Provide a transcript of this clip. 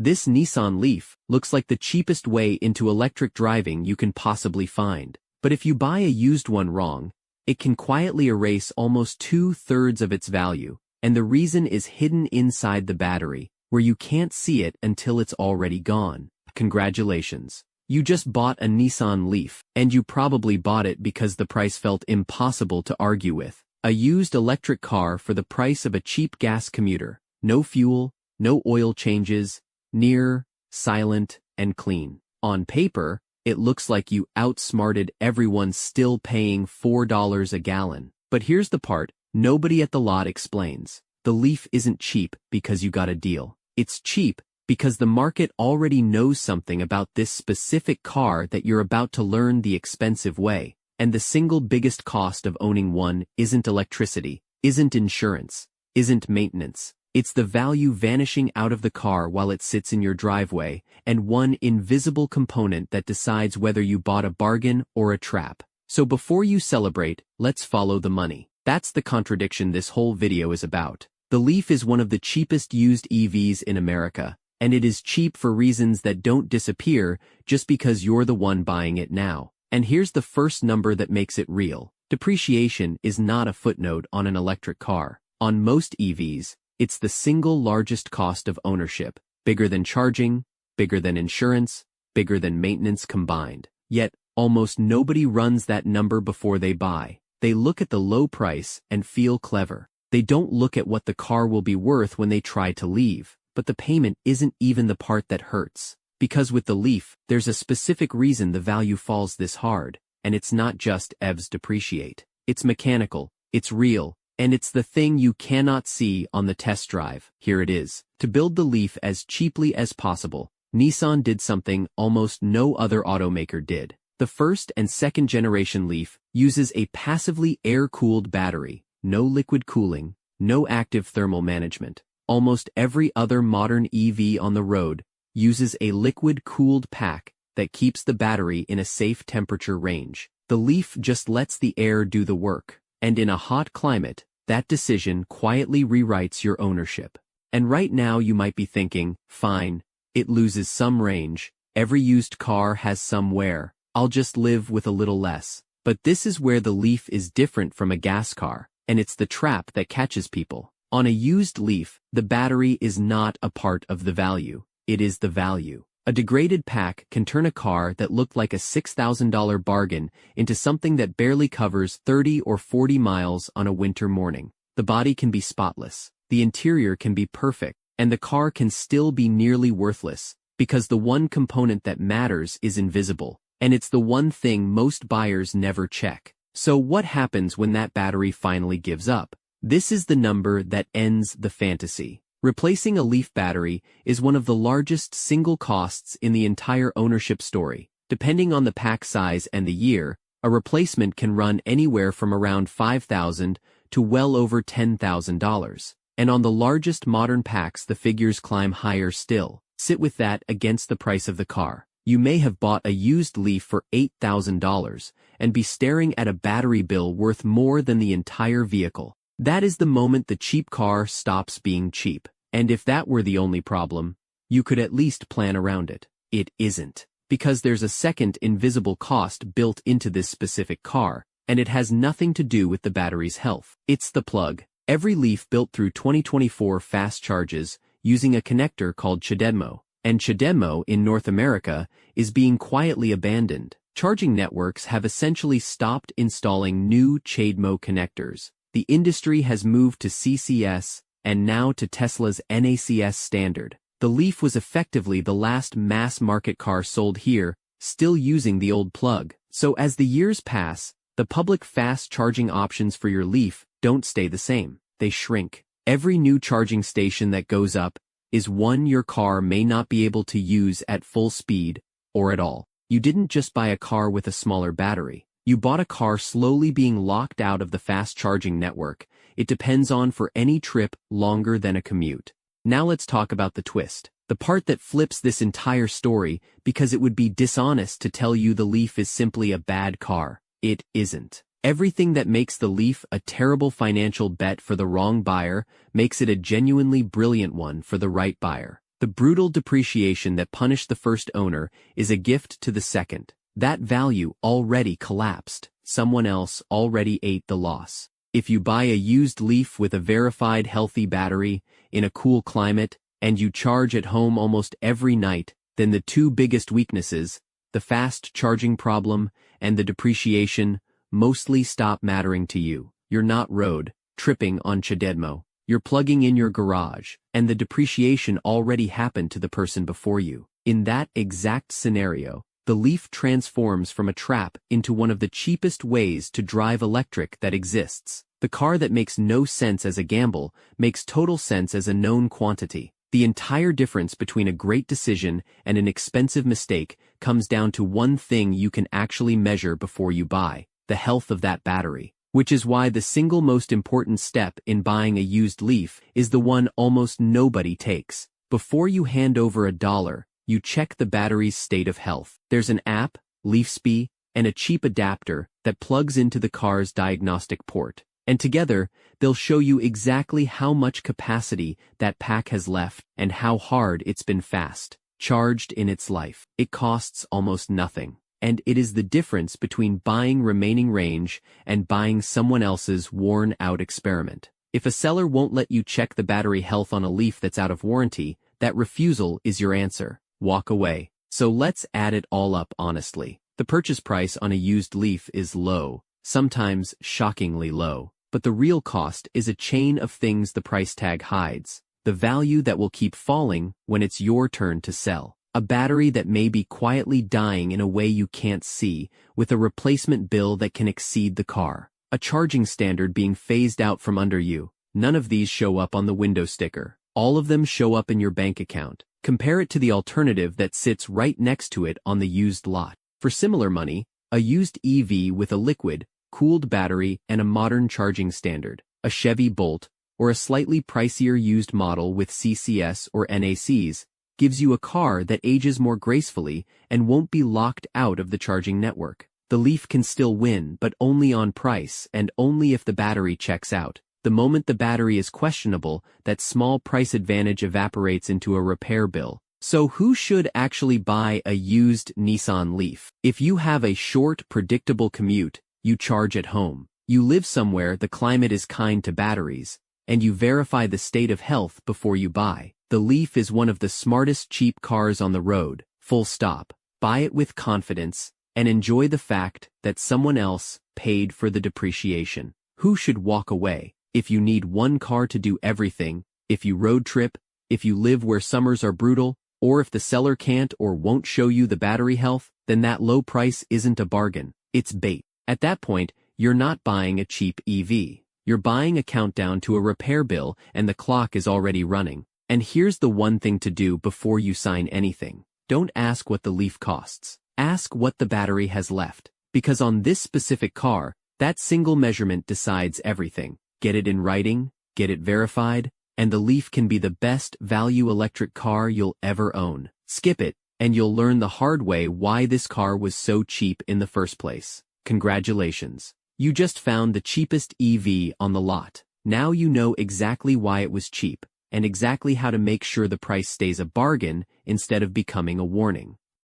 This Nissan Leaf looks like the cheapest way into electric driving you can possibly find. But if you buy a used one wrong, it can quietly erase almost 2/3 of its value, and the reason is hidden inside the battery, where you can't see it until it's already gone. Congratulations. You just bought a Nissan Leaf, and you probably bought it because the price felt impossible to argue with. A used electric car for the price of a cheap gas commuter. No fuel, no oil changes, near, silent, and clean. On paper, it looks like you outsmarted everyone still paying $4 a gallon. But here's the part nobody at the lot explains. The Leaf isn't cheap because you got a deal. It's cheap because the market already knows something about this specific car that you're about to learn the expensive way. And the single biggest cost of owning one isn't electricity, isn't insurance, isn't maintenance. It's the value vanishing out of the car while it sits in your driveway, and one invisible component that decides whether you bought a bargain or a trap. So before you celebrate, let's follow the money. That's the contradiction this whole video is about. The Leaf is one of the cheapest used EVs in America, and it is cheap for reasons that don't disappear just because you're the one buying it now. And here's the first number that makes it real. Depreciation is not a footnote on an electric car. On most EVs, it's the single largest cost of ownership, bigger than charging, bigger than insurance, bigger than maintenance combined. Yet, almost nobody runs that number before they buy. They look at the low price and feel clever. They don't look at what the car will be worth when they try to leave. But the payment isn't even the part that hurts. Because with the Leaf, there's a specific reason the value falls this hard, and it's not just EVs depreciate. It's mechanical, it's real, and it's the thing you cannot see on the test drive. Here it is. To build the Leaf as cheaply as possible, Nissan did something almost no other automaker did. The first and second generation Leaf uses a passively air-cooled battery, no liquid cooling, no active thermal management. Almost every other modern EV on the road uses a liquid-cooled pack that keeps the battery in a safe temperature range. The Leaf just lets the air do the work, and in a hot climate, that decision quietly rewrites your ownership. And right now you might be thinking, fine, it loses some range, every used car has some wear, I'll just live with a little less. But this is where the Leaf is different from a gas car, and it's the trap that catches people. On a used Leaf, the battery is not a part of the value. It is the value. A degraded pack can turn a car that looked like a $6,000 bargain into something that barely covers 30 or 40 miles on a winter morning. The body can be spotless, the interior can be perfect, and the car can still be nearly worthless, because the one component that matters is invisible, and it's the one thing most buyers never check. So what happens when that battery finally gives up? This is the number that ends the fantasy. Replacing a Leaf battery is one of the largest single costs in the entire ownership story. Depending on the pack size and the year, a replacement can run anywhere from around $5,000 to well over $10,000. And on the largest modern packs the figures climb higher still. Sit with that against the price of the car. You may have bought a used Leaf for $8,000 and be staring at a battery bill worth more than the entire vehicle. That is the moment the cheap car stops being cheap. And if that were the only problem, you could at least plan around it. It isn't. Because there's a second invisible cost built into this specific car, and it has nothing to do with the battery's health. It's the plug. Every Leaf built through 2024 fast charges using a connector called CHAdeMO. And CHAdeMO in North America is being quietly abandoned. Charging networks have essentially stopped installing new CHAdeMO connectors. The industry has moved to CCS and now to Tesla's NACS standard. The Leaf was effectively the last mass-market car sold here, still using the old plug. So as the years pass, the public fast charging options for your Leaf don't stay the same. They shrink. Every new charging station that goes up is one your car may not be able to use at full speed or at all. You didn't just buy a car with a smaller battery. You bought a car slowly being locked out of the fast charging network it depends on for any trip longer than a commute. Now let's talk about the twist. The part that flips this entire story, because it would be dishonest to tell you the Leaf is simply a bad car. It isn't. Everything that makes the Leaf a terrible financial bet for the wrong buyer makes it a genuinely brilliant one for the right buyer. The brutal depreciation that punished the first owner is a gift to the second. That value already collapsed. Someone else already ate the loss. If you buy a used Leaf with a verified healthy battery, in a cool climate, and you charge at home almost every night, then the two biggest weaknesses, the fast charging problem and the depreciation, mostly stop mattering to you. You're not road tripping on Chadedmo. You're plugging in your garage, and the depreciation already happened to the person before you. In that exact scenario, the Leaf transforms from a trap into one of the cheapest ways to drive electric that exists. The car that makes no sense as a gamble makes total sense as a known quantity. The entire difference between a great decision and an expensive mistake comes down to one thing you can actually measure before you buy: the health of that battery. Which is why the single most important step in buying a used Leaf is the one almost nobody takes. Before you hand over $1, you check the battery's state of health. There's an app, LeafSpy, and a cheap adapter that plugs into the car's diagnostic port. And together, they'll show you exactly how much capacity that pack has left and how hard it's been fast charged in its life. It costs almost nothing. And it is the difference between buying remaining range and buying someone else's worn-out experiment. If a seller won't let you check the battery health on a Leaf that's out of warranty, that refusal is your answer. Walk away. So let's add it all up honestly. The purchase price on a used Leaf is low, sometimes shockingly low. But the real cost is a chain of things the price tag hides. The value that will keep falling when it's your turn to sell. A battery that may be quietly dying in a way you can't see, with a replacement bill that can exceed the car. A charging standard being phased out from under you. None of these show up on the window sticker. All of them show up in your bank account. Compare it to the alternative that sits right next to it on the used lot. For similar money, a used EV with a liquid-cooled battery and a modern charging standard, a Chevy Bolt, or a slightly pricier used model with CCS or NACs, gives you a car that ages more gracefully and won't be locked out of the charging network. The Leaf can still win, but only on price and only if the battery checks out. The moment the battery is questionable, that small price advantage evaporates into a repair bill. So who should actually buy a used Nissan Leaf? If you have a short, predictable commute, you charge at home. You live somewhere the climate is kind to batteries, and you verify the state of health before you buy. The Leaf is one of the smartest cheap cars on the road, full stop. Buy it with confidence, and enjoy the fact that someone else paid for the depreciation. Who should walk away? If you need one car to do everything, if you road trip, if you live where summers are brutal, or if the seller can't or won't show you the battery health, then that low price isn't a bargain, it's bait. At that point, you're not buying a cheap EV. You're buying a countdown to a repair bill and the clock is already running. And here's the one thing to do before you sign anything. Don't ask what the Leaf costs. Ask what the battery has left. Because on this specific car, that single measurement decides everything. Get it in writing, get it verified, and the Leaf can be the best value electric car you'll ever own. Skip it, and you'll learn the hard way why this car was so cheap in the first place. Congratulations. You just found the cheapest EV on the lot. Now you know exactly why it was cheap, and exactly how to make sure the price stays a bargain instead of becoming a warning.